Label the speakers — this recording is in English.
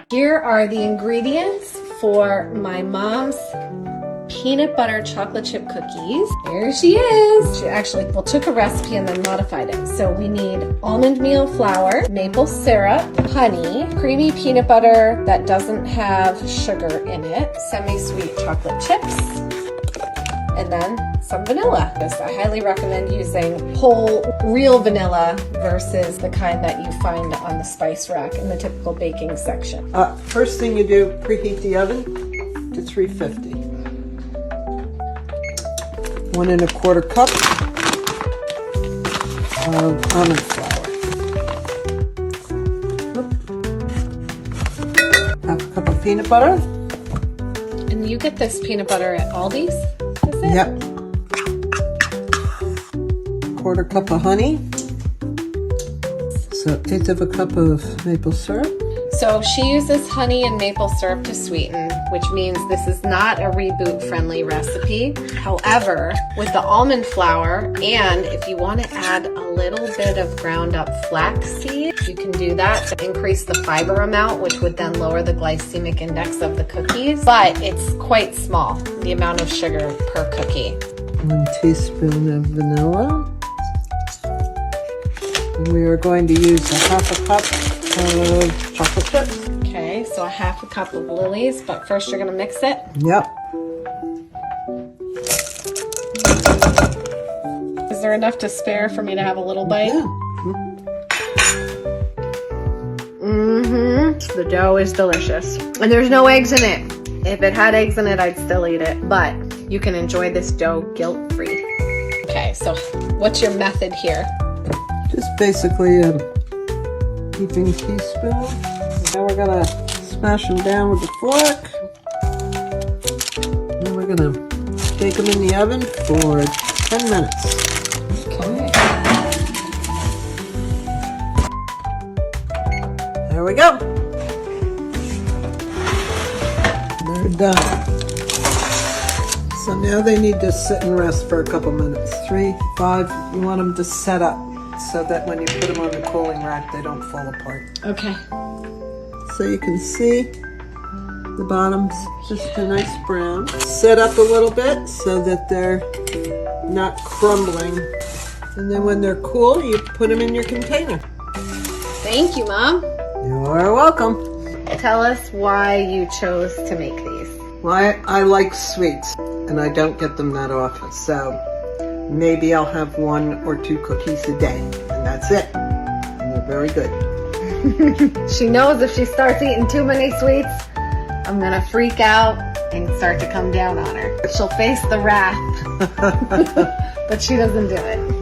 Speaker 1: Here are the ingredients for my mom's peanut butter chocolate chip cookies. There she is. She actually took a recipe and then modified it. So we need almond meal flour, maple syrup, honey, creamy peanut butter that doesn't have sugar in it, semi-sweet chocolate chips, and then some vanilla. I highly recommend using whole, real vanilla versus the kind that you find on the spice rack in the typical baking section.
Speaker 2: First thing you do, preheat the oven to 350. 1 1/4 cup of almond flour. Half a cup of peanut butter.
Speaker 1: And you get this peanut butter at Aldi's, is it?
Speaker 2: Yep. 1/4 cup of honey. So 1/8 of a cup of maple syrup.
Speaker 1: So she uses honey and maple syrup to sweeten, which means this is not a reboot-friendly recipe. However, with the almond flour, and if you want to add a little bit of ground up flaxseed, you can do that to increase the fiber amount, which would then lower the glycemic index of the cookies. But it's quite small, the amount of sugar per cookie.
Speaker 2: 1 teaspoon of vanilla. And we are going to use a 1/2 cup of chocolate chips.
Speaker 1: Okay, so a 1/2 cup of Lily's, but first you're gonna mix it.
Speaker 2: Yep.
Speaker 1: Is there enough to spare for me to have a little bite?
Speaker 2: Yeah.
Speaker 1: The dough is delicious. And there's no eggs in it. If it had eggs in it, I'd still eat it. But you can enjoy this dough guilt-free. Okay, so what's your method here?
Speaker 2: Just basically a heaping teaspoon. Now we're gonna smash them down with a fork. And we're gonna bake them in the oven for 10 minutes.
Speaker 1: Okay.
Speaker 2: There we go. They're done. So now they need to sit and rest for a couple minutes. 3, 5, you want them to set up so that when you put them on the cooling rack, they don't fall apart.
Speaker 1: Okay.
Speaker 2: So you can see the bottom's just a nice brown. Set up a little bit so that they're not crumbling. And then when they're cool, you put them in your container.
Speaker 1: Thank you, Mom.
Speaker 2: You're welcome.
Speaker 1: Tell us why you chose to make these.
Speaker 2: Well, I like sweets, and I don't get them that often. So maybe I'll have 1 or 2 cookies a day, and that's it. And they're very good.
Speaker 1: She knows if she starts eating too many sweets, I'm gonna freak out and start to come down on her. She'll face the wrath, but she doesn't do it.